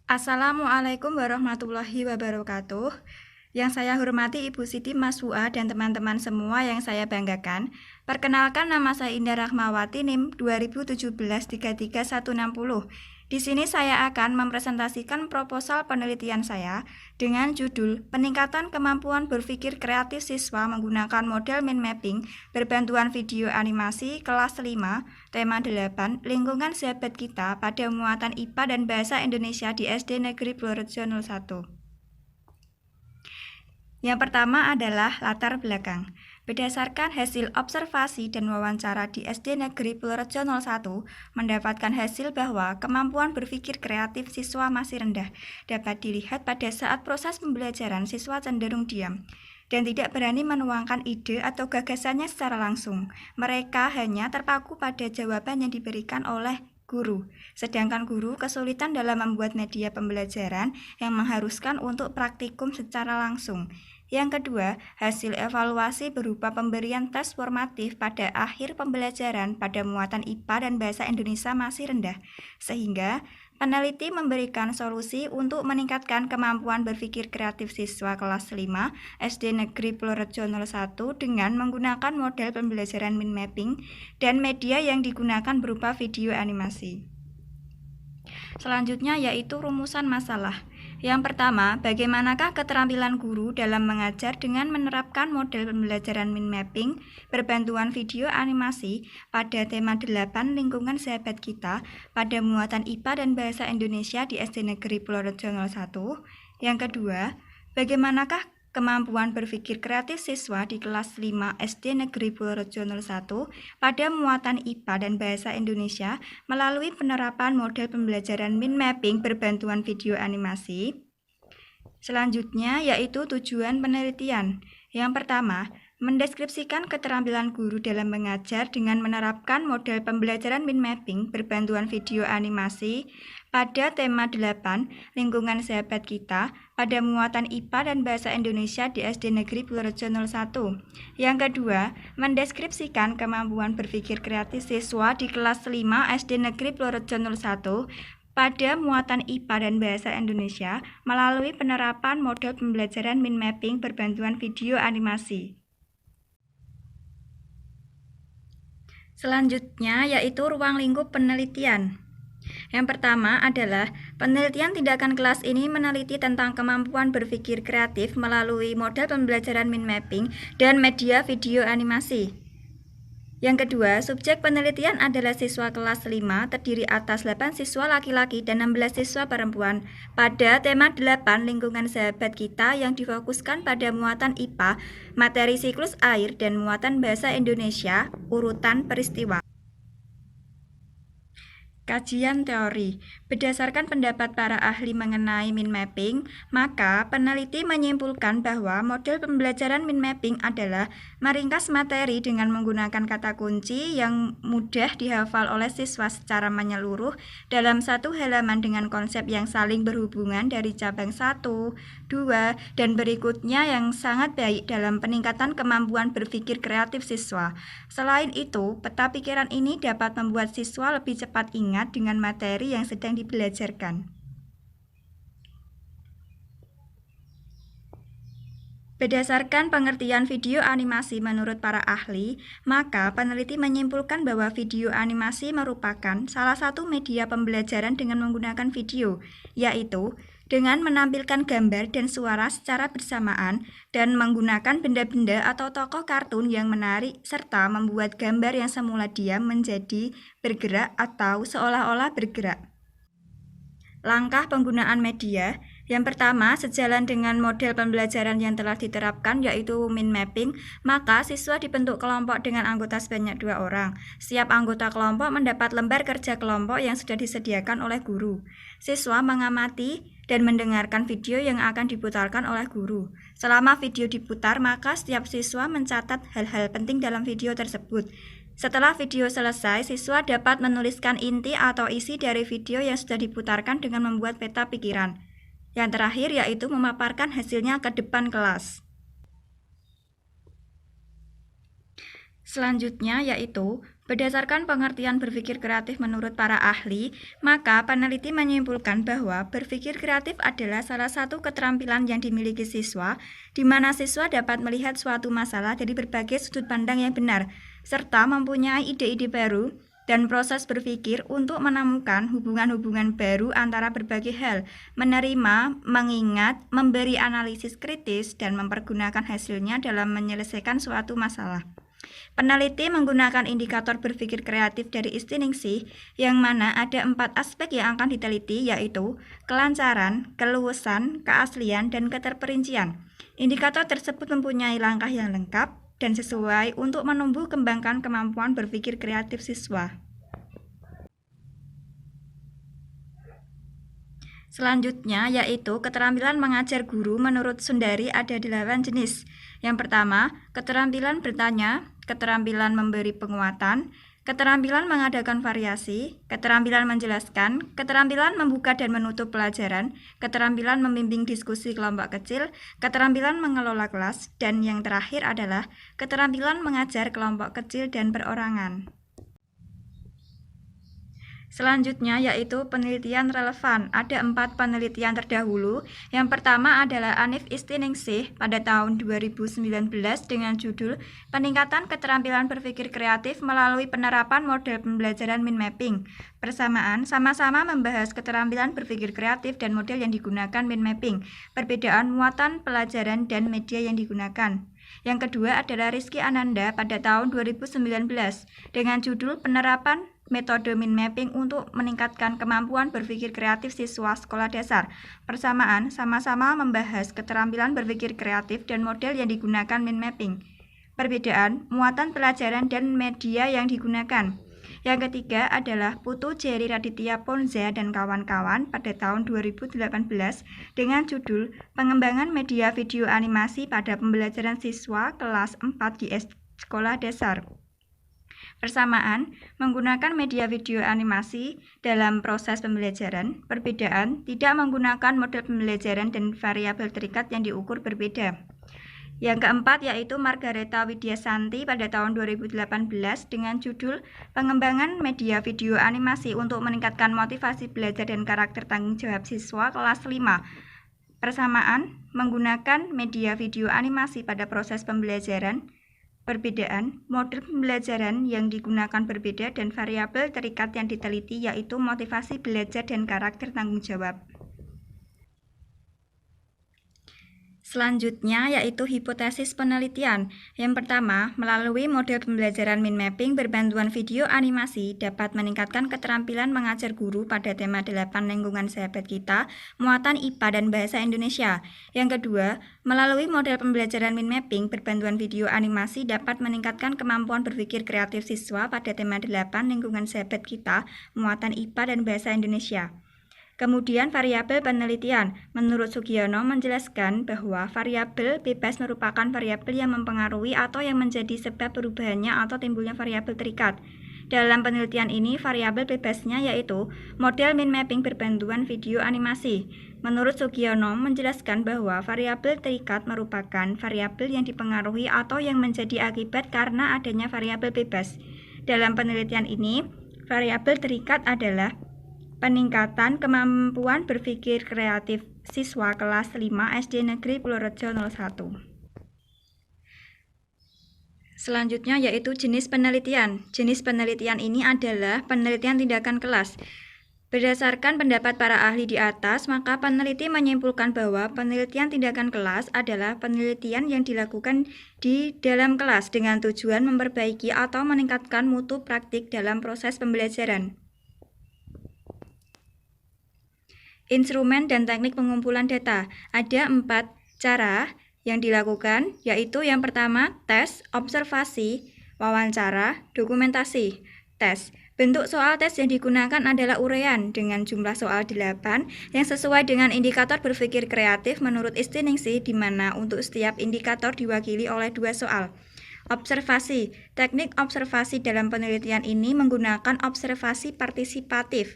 Assalamualaikum warahmatullahi wabarakatuh. Yang saya hormati Ibu Siti Maswua dan teman-teman semua yang saya banggakan. Perkenalkan, nama saya Indah Rahmawati, NIM 2017-33160. Di sini saya akan mempresentasikan proposal penelitian saya dengan judul Peningkatan Kemampuan Berpikir Kreatif Siswa Menggunakan Model Mind Mapping Berbantuan Video Animasi Kelas 5, Tema 8, Lingkungan Sahabat Kita pada Muatan IPA dan Bahasa Indonesia di SD Negeri Purworejo 01. Yang pertama adalah latar belakang. Berdasarkan hasil observasi dan wawancara di SD Negeri Purworejo 01, mendapatkan hasil bahwa kemampuan berpikir kreatif siswa masih rendah. Dapat dilihat pada saat proses pembelajaran siswa cenderung diam dan tidak berani menuangkan ide atau gagasannya secara langsung. Mereka hanya terpaku pada jawaban yang diberikan oleh guru, sedangkan guru kesulitan dalam membuat media pembelajaran yang mengharuskan untuk praktikum secara langsung. Yang kedua, hasil evaluasi berupa pemberian tes formatif pada akhir pembelajaran pada muatan IPA dan Bahasa Indonesia masih rendah, sehingga peneliti memberikan solusi untuk meningkatkan kemampuan berpikir kreatif siswa kelas 5 SD Negeri Purworejo 01 dengan menggunakan model pembelajaran mind mapping dan media yang digunakan berupa video animasi. Selanjutnya yaitu rumusan masalah. Yang pertama, bagaimanakah keterampilan guru dalam mengajar dengan menerapkan model pembelajaran mind mapping berbantuan video animasi pada tema 8 Lingkungan Sahabat Kita pada muatan IPA dan Bahasa Indonesia di SD Negeri Purworejo 01. Yang kedua, bagaimanakah kemampuan berpikir kreatif siswa di kelas 5 SD Negeri Purworejo 01 pada muatan IPA dan Bahasa Indonesia melalui penerapan model pembelajaran mind mapping berbantuan video animasi. Selanjutnya yaitu tujuan penelitian. Yang pertama, mendeskripsikan keterampilan guru dalam mengajar dengan menerapkan model pembelajaran mind mapping berbantuan video animasi pada tema 8 Lingkungan Sahabat Kita pada muatan IPA dan Bahasa Indonesia di SD Negeri Purworejo 01. Yang kedua, mendeskripsikan kemampuan berpikir kreatif siswa di kelas 5 SD Negeri Purworejo 01 pada muatan IPA dan Bahasa Indonesia melalui penerapan model pembelajaran mind mapping berbantuan video animasi. Selanjutnya yaitu ruang lingkup penelitian. Yang pertama adalah penelitian tindakan kelas ini meneliti tentang kemampuan berpikir kreatif melalui model pembelajaran mind mapping dan media video animasi. Yang kedua, subjek penelitian adalah siswa kelas 5 terdiri atas 8 siswa laki-laki dan 16 siswa perempuan pada tema 8 Lingkungan Sahabat Kita yang difokuskan pada muatan IPA, materi siklus air dan muatan Bahasa Indonesia, urutan peristiwa. Kajian teori. Berdasarkan pendapat para ahli mengenai mind mapping, maka peneliti menyimpulkan bahwa model pembelajaran mind mapping adalah meringkas materi dengan menggunakan kata kunci yang mudah dihafal oleh siswa secara menyeluruh dalam satu halaman dengan konsep yang saling berhubungan dari cabang 1, 2, dan berikutnya yang sangat baik dalam peningkatan kemampuan berpikir kreatif siswa. Selain itu, peta pikiran ini dapat membuat siswa lebih cepat ingat dengan materi yang sedang dibelajarkan. Berdasarkan pengertian video animasi menurut para ahli, maka peneliti menyimpulkan bahwa video animasi merupakan salah satu media pembelajaran dengan menggunakan video, yaitu dengan menampilkan gambar dan suara secara bersamaan dan menggunakan benda-benda atau tokoh kartun yang menarik serta membuat gambar yang semula diam menjadi bergerak atau seolah-olah bergerak. Langkah penggunaan media. Yang pertama, sejalan dengan model pembelajaran yang telah diterapkan yaitu mind mapping, maka siswa dibentuk kelompok dengan anggota sebanyak 2 orang. Setiap anggota kelompok mendapat lembar kerja kelompok yang sudah disediakan oleh guru. Siswa mengamati dan mendengarkan video yang akan diputarkan oleh guru. Selama video diputar, maka setiap siswa mencatat hal-hal penting dalam video tersebut. Setelah video selesai, siswa dapat menuliskan inti atau isi dari video yang sudah diputarkan dengan membuat peta pikiran. Yang terakhir yaitu memaparkan hasilnya ke depan kelas. Selanjutnya yaitu Berdasarkan pengertian berpikir kreatif menurut para ahli, maka peneliti menyimpulkan bahwa berpikir kreatif adalah salah satu keterampilan yang dimiliki siswa, di mana siswa dapat melihat suatu masalah dari berbagai sudut pandang yang benar, serta mempunyai ide-ide baru dan proses berpikir untuk menemukan hubungan-hubungan baru antara berbagai hal, menerima, mengingat, memberi analisis kritis, dan mempergunakan hasilnya dalam menyelesaikan suatu masalah. Peneliti menggunakan indikator berpikir kreatif dari Stiningsih, yang mana ada 4 aspek yang akan diteliti, yaitu kelancaran, keluasan, keaslian, dan keterperincian. Indikator tersebut mempunyai langkah yang lengkap dan sesuai untuk menumbuh kembangkan kemampuan berpikir kreatif siswa. Selanjutnya yaitu keterampilan mengajar guru. Menurut Sundari ada 8 jenis. Yang pertama, keterampilan bertanya, keterampilan memberi penguatan, keterampilan mengadakan variasi, keterampilan menjelaskan, keterampilan membuka dan menutup pelajaran, keterampilan membimbing diskusi kelompok kecil, keterampilan mengelola kelas, dan yang terakhir adalah keterampilan mengajar kelompok kecil dan perorangan. Selanjutnya yaitu penelitian relevan. Ada 4 penelitian terdahulu. Yang pertama adalah Anif Stiningsih pada tahun 2019 dengan judul Peningkatan Keterampilan Berpikir Kreatif Melalui Penerapan Model Pembelajaran Mind Mapping. Persamaan sama-sama membahas keterampilan berpikir kreatif dan model yang digunakan mind mapping, perbedaan muatan pelajaran dan media yang digunakan. Yang kedua adalah Rizky Ananda pada tahun 2019 dengan judul Penerapan Metode Mind Mapping untuk Meningkatkan Kemampuan Berpikir Kreatif Siswa Sekolah Dasar. Persamaan sama-sama membahas keterampilan berpikir kreatif dan model yang digunakan mind mapping, perbedaan muatan pelajaran dan media yang digunakan. Yang ketiga adalah Putu Jerry Raditya Ponza dan kawan-kawan pada tahun 2018 dengan judul Pengembangan Media Video Animasi pada Pembelajaran Siswa Kelas 4 di Sekolah Dasar. Persamaan menggunakan media video animasi dalam proses pembelajaran, perbedaan tidak menggunakan model pembelajaran dan variabel terikat yang diukur berbeda. Yang keempat yaitu Margareta Widyasanti pada tahun 2018 dengan judul Pengembangan Media Video Animasi untuk Meningkatkan Motivasi Belajar dan Karakter Tanggung Jawab Siswa Kelas 5. Persamaan menggunakan media video animasi pada proses pembelajaran, perbedaan model pembelajaran yang digunakan berbeda dan variabel terikat yang diteliti yaitu motivasi belajar dan karakter tanggung jawab. Selanjutnya yaitu hipotesis penelitian. Yang pertama, melalui model pembelajaran mind mapping berbantuan video animasi dapat meningkatkan keterampilan mengajar guru pada tema 8 lingkungan sahabat kita, muatan IPA dan bahasa Indonesia. Yang kedua, melalui model pembelajaran mind mapping berbantuan video animasi dapat meningkatkan kemampuan berpikir kreatif siswa pada tema 8 lingkungan sahabat kita, muatan IPA dan bahasa Indonesia. Kemudian variabel penelitian. Menurut Sugiono menjelaskan bahwa variabel bebas merupakan variabel yang mempengaruhi atau yang menjadi sebab perubahannya atau timbulnya variabel terikat. Dalam penelitian ini, variabel bebasnya yaitu model mind mapping berbantuan video animasi. Menurut Sugiono menjelaskan bahwa variabel terikat merupakan variabel yang dipengaruhi atau yang menjadi akibat karena adanya variabel bebas. Dalam penelitian ini, variabel terikat adalah peningkatan kemampuan berpikir kreatif siswa kelas 5 SD Negeri Purworejo 01. Selanjutnya yaitu jenis penelitian. Jenis penelitian ini adalah penelitian tindakan kelas. Berdasarkan pendapat para ahli di atas, maka peneliti menyimpulkan bahwa penelitian tindakan kelas adalah penelitian yang dilakukan di dalam kelas dengan tujuan memperbaiki atau meningkatkan mutu praktik dalam proses pembelajaran. Instrumen dan teknik pengumpulan data. Ada 4 cara yang dilakukan, yaitu yang pertama, tes, observasi, wawancara, dokumentasi. Tes. Bentuk soal tes yang digunakan adalah uraian dengan jumlah soal 8 yang sesuai dengan indikator berpikir kreatif menurut Stiningsih, di mana untuk setiap indikator diwakili oleh 2 soal. Observasi. Teknik observasi dalam penelitian ini menggunakan observasi partisipatif.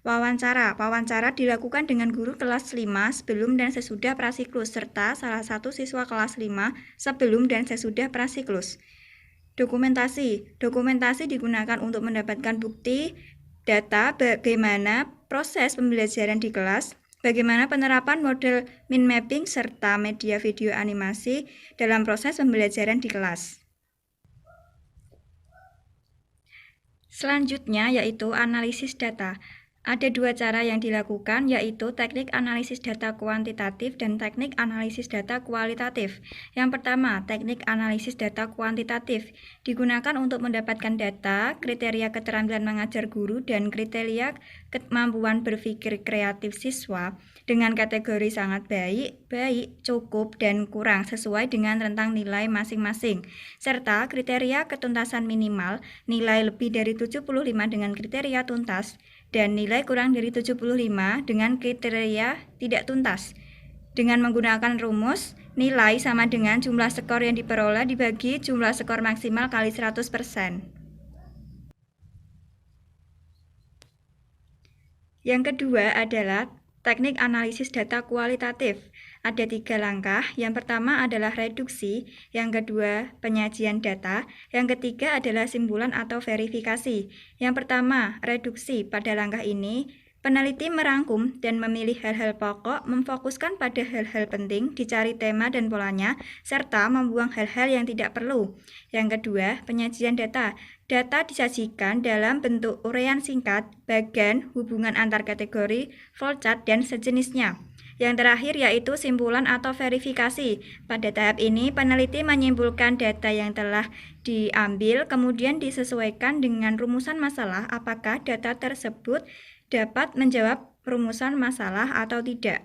Wawancara. Wawancara dilakukan dengan guru kelas 5 sebelum dan sesudah prasiklus serta salah satu siswa kelas 5 sebelum dan sesudah prasiklus. Dokumentasi. Dokumentasi digunakan untuk mendapatkan bukti, data, bagaimana proses pembelajaran di kelas, bagaimana penerapan model mind mapping serta media video animasi dalam proses pembelajaran di kelas. Selanjutnya yaitu analisis data. Ada dua cara yang dilakukan, yaitu teknik analisis data kuantitatif dan teknik analisis data kualitatif. Yang pertama, teknik analisis data kuantitatif digunakan untuk mendapatkan data, kriteria keterampilan mengajar guru, dan kriteria kemampuan berpikir kreatif siswa dengan kategori sangat baik, baik, cukup, dan kurang sesuai dengan rentang nilai masing-masing, serta kriteria ketuntasan minimal, nilai lebih dari 75 dengan kriteria tuntas, dan nilai kurang dari 75 dengan kriteria tidak tuntas. Dengan menggunakan rumus, nilai sama dengan jumlah skor yang diperoleh dibagi jumlah skor maksimal kali 100%. Yang kedua adalah teknik analisis data kualitatif. Ada 3 langkah. Yang pertama adalah reduksi, yang kedua penyajian data, yang ketiga adalah simpulan atau verifikasi. Yang pertama, reduksi. Pada langkah ini, peneliti merangkum dan memilih hal-hal pokok, memfokuskan pada hal-hal penting, dicari tema dan polanya, serta membuang hal-hal yang tidak perlu. Yang kedua, penyajian data. Data disajikan dalam bentuk uraian singkat, bagan, hubungan antar kategori, flowchart, dan sejenisnya. Yang terakhir yaitu simpulan atau verifikasi. Pada tahap ini, peneliti menyimpulkan data yang telah diambil, kemudian disesuaikan dengan rumusan masalah apakah data tersebut dapat menjawab rumusan masalah atau tidak.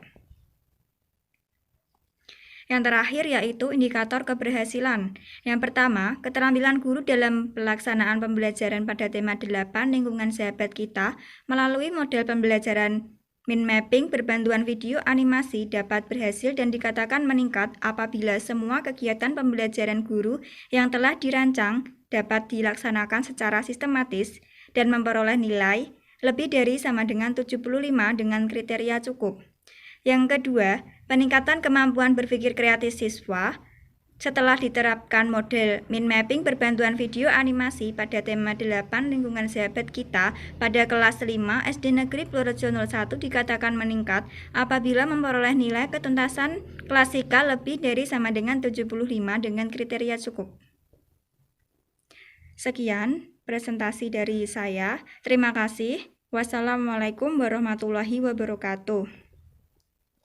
Yang terakhir yaitu indikator keberhasilan. Yang pertama, keterampilan guru dalam pelaksanaan pembelajaran pada tema 8 lingkungan sahabat kita melalui model pembelajaran mind mapping berbantuan video animasi dapat berhasil dan dikatakan meningkat apabila semua kegiatan pembelajaran guru yang telah dirancang dapat dilaksanakan secara sistematis dan memperoleh nilai lebih dari sama dengan 75 dengan kriteria cukup. Yang kedua, peningkatan kemampuan berpikir kreatif siswa setelah diterapkan model mind mapping berbantuan video animasi pada tema 8 lingkungan sahabat kita pada kelas 5 SD Negeri Purworejo 01 dikatakan meningkat apabila memperoleh nilai ketuntasan klasikal lebih dari sama dengan 75 dengan kriteria cukup. Sekian presentasi dari saya. Terima kasih. Wassalamualaikum warahmatullahi wabarakatuh.